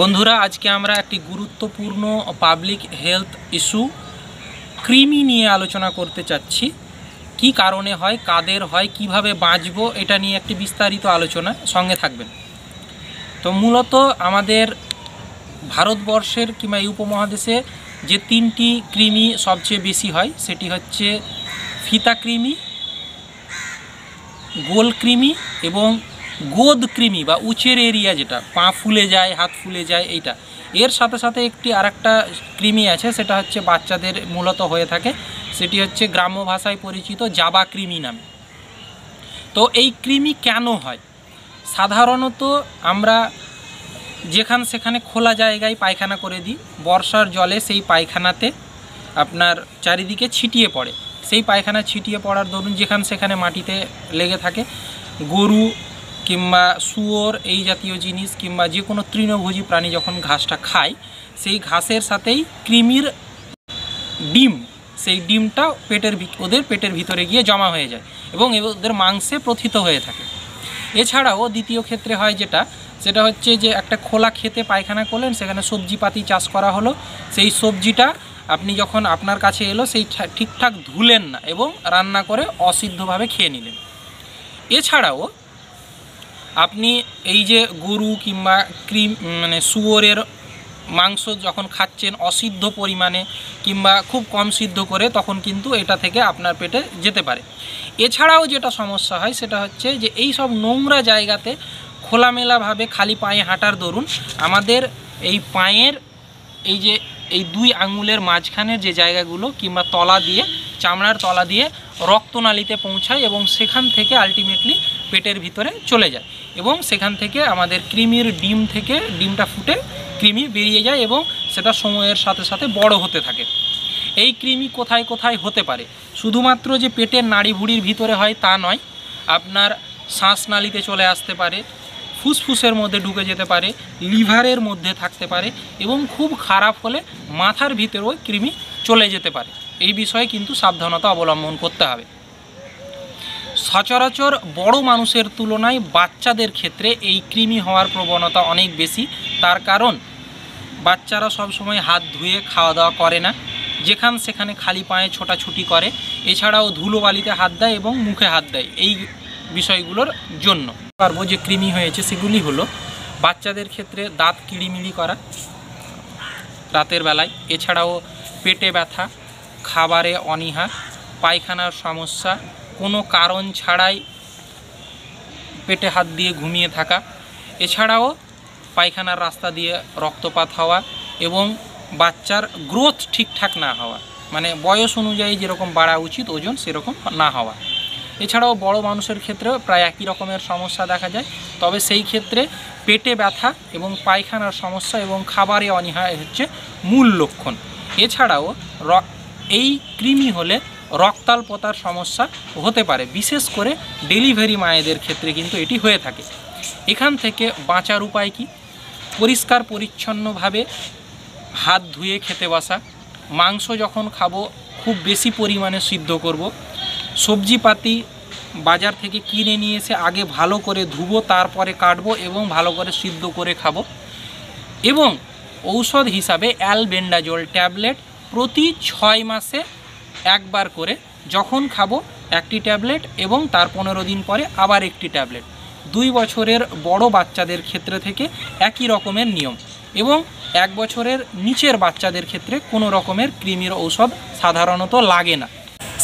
বন্ধুরা, আজকে আমরা একটি গুরুত্বপূর্ণ পাবলিক হেলথ ইস্যু কৃমি নিয়ে আলোচনা করতে চাচ্ছি। কি কারণে হয়, কাদের হয়, কিভাবে বাঁচবো, এটা নিয়ে একটি বিস্তারিত আলোচনা। সঙ্গে থাকবেন। তো মূলত আমাদের ভারতবর্ষের কিংবা এই উপমহাদেশে যে তিনটি কৃমি সবচেয়ে বেশি হয় সেটি হচ্ছে ফিতা কৃমি, গোল কৃমি এবং গোদ কৃমি বা উচের এরিয়া, যেটা পা ফুলে যায়, হাত ফুলে যায়, এইটা। এর সাথে সাথে একটি আরেকটা কৃমি আছে, সেটা হচ্ছে বাচ্চাদের মূলত হয়ে থাকে, সেটি হচ্ছে গ্রাম্য ভাষায় পরিচিত জাবা কৃমি নামে। তো এই কৃমি কেন হয়? সাধারণত আমরা যেখানে সেখানে খোলা জায়গায় পায়খানা করে দিই, বর্ষার জলে সেই পায়খানাতে আপনার চারিদিকে ছিটিয়ে পড়ে। সেই পায়খানা ছিটিয়ে পড়ার দরুন যেখানে সেখানে মাটিতে লেগে থাকে। গরু কিংবা শুয়োর এই জাতীয় জিনিস কিংবা যে কোনো তৃণভোজী প্রাণী যখন ঘাসটা খায়, সেই ঘাসের সাথেই কৃমির ডিম, সেই ডিমটা ওদের পেটের ভিতরে গিয়ে জমা হয়ে যায় এবং ওদের মাংসে প্রথিত হয়ে থাকে। এছাড়াও দ্বিতীয় ক্ষেত্রে হয় সেটা হচ্ছে যে একটা খোলা খেতে পায়খানা করলেন, সেখানে সবজিপাতি চাষ করা হলো, সেই সবজিটা আপনি যখন আপনার কাছে এলো সেই ঠিকঠাক ধুলেন না এবং রান্না করে অসিদ্ধভাবে খেয়ে নিলেন। এছাড়াও আপনি এই যে গরু কিংবা শুয়োরের মাংস যখন খাচ্ছেন অসিদ্ধ পরিমাণে কিংবা খুব কম সিদ্ধ করে, তখন কিন্তু এটা থেকে আপনার পেটে যেতে পারে। এছাড়াও যেটা সমস্যা হয় সেটা হচ্ছে যে এই সব নোংরা জায়গাতে খোলামেলাভাবে খালি পায়ে হাঁটার দরুন আমাদের এই পায়ের এই দুই আঙুলের মাঝখানের যে জায়গাগুলো কিংবা তলা দিয়ে, চামড়ার তলা দিয়ে রক্তনালীতে পৌঁছায় এবং সেখান থেকে আলটিমেটলি পেটের ভিতরে চলে যায় এবং সেখান থেকে আমাদের কৃমির ডিম থেকে ডিমটা ফুটে কৃমি বেরিয়ে যায় এবং সেটা সময়ের সাথে সাথে বড় হতে থাকে। এই কৃমি কোথায় কোথায় হতে পারে? শুধুমাত্র যে পেটের নাড়িভুড়ির ভিতরে হয় তা নয়, আপনার শ্বাসনালীতে চলে আসতে পারে, ফুসফুসের মধ্যে ঢুকে যেতে পারে, লিভারের মধ্যে থাকতে পারে এবং খুব খারাপ হলে মাথার ভিতরেও কৃমি চলে যেতে পারে। এই বিষয়ে কিন্তু সাবধানতা অবলম্বন করতে হবে। সচরাচর বড় মানুষের তুলনায় বাচ্চাদের ক্ষেত্রে এই কৃমি হওয়ার প্রবণতা অনেক বেশি। তার কারণ বাচ্চারা সব সময় হাত ধুয়ে খাওয়া দাওয়া করে না, যেখানে সেখানে খালি পায়ে ছোটাছুটি করে, এছাড়াও ধুলোবালিতে হাত দেয় এবং মুখে হাত দেয়। এই বিষয়গুলোর জন্য যে কৃমি হয়েছে সেগুলি হলো বাচ্চাদের ক্ষেত্রে দাঁত কিড়িমিড়ি করা রাতের বেলায়, এছাড়াও পেটে ব্যথা, খাবারে অনীহা, পায়খানার সমস্যা, কোনো কারণ ছাড়াই পেটে হাত দিয়ে ঘুমিয়ে থাকা, এছাড়াও পায়খানার রাস্তা দিয়ে রক্তপাত হওয়া এবং বাচ্চার গ্রোথ ঠিকঠাক না হওয়া, মানে বয়স অনুযায়ী যেরকম বাড়া উচিত ওজন সেরকম না হওয়া। এছাড়াও বড় মানুষের ক্ষেত্রেও প্রায় একই রকমের সমস্যা দেখা যায়, তবে সেই ক্ষেত্রে পেটে ব্যথা এবং পায়খানার সমস্যা এবং খাবারে অনীহা হচ্ছে মূল লক্ষণ। এছাড়াও এই কৃমি হলে রক্তাল্পতার সমস্যা হতে পারে, বিশেষ করে ডেলিভারি মায়েদের ক্ষেত্রে কিন্তু এটি হয়ে থাকে। এখান থেকে বাঁচার উপায় কি? পরিষ্কার পরিচ্ছন্নভাবে হাত ধুয়ে খেতে বসা, মাংস যখন খাবো খুব বেশি পরিমাণে সিদ্ধ করব, সবজিপাতি বাজার থেকে কিনে নিয়ে এসে আগে ভালো করে ধুবো, তারপরে কাটবো এবং ভালো করে সিদ্ধ করে খাবো এবং ঔষধ হিসাবে অ্যালবেন্ডাজোল ট্যাবলেট প্রতি 6 মাসে একবার করে যখন খাবো একটি ট্যাবলেট এবং তার 15 দিন পরে আবার একটি ট্যাবলেট। 2 বছরের বড় বাচ্চাদের ক্ষেত্রে থেকে একই রকমের নিয়ম এবং 1 বছরের নিচের বাচ্চাদের ক্ষেত্রে কোনো রকমের কৃমির ঔষধ সাধারণত লাগে না।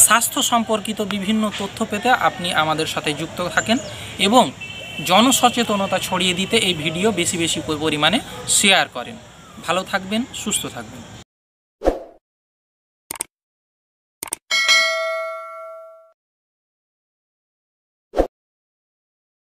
স্বাস্থ্য সম্পর্কিত বিভিন্ন তথ্য পেতে আপনি আমাদের সাথে যুক্ত থাকেন এবং জনসচেতনতা ছড়িয়ে দিতে এই ভিডিও বেশি বেশি পরিমাণে শেয়ার করেন। ভালো থাকবেন, সুস্থ থাকবেন।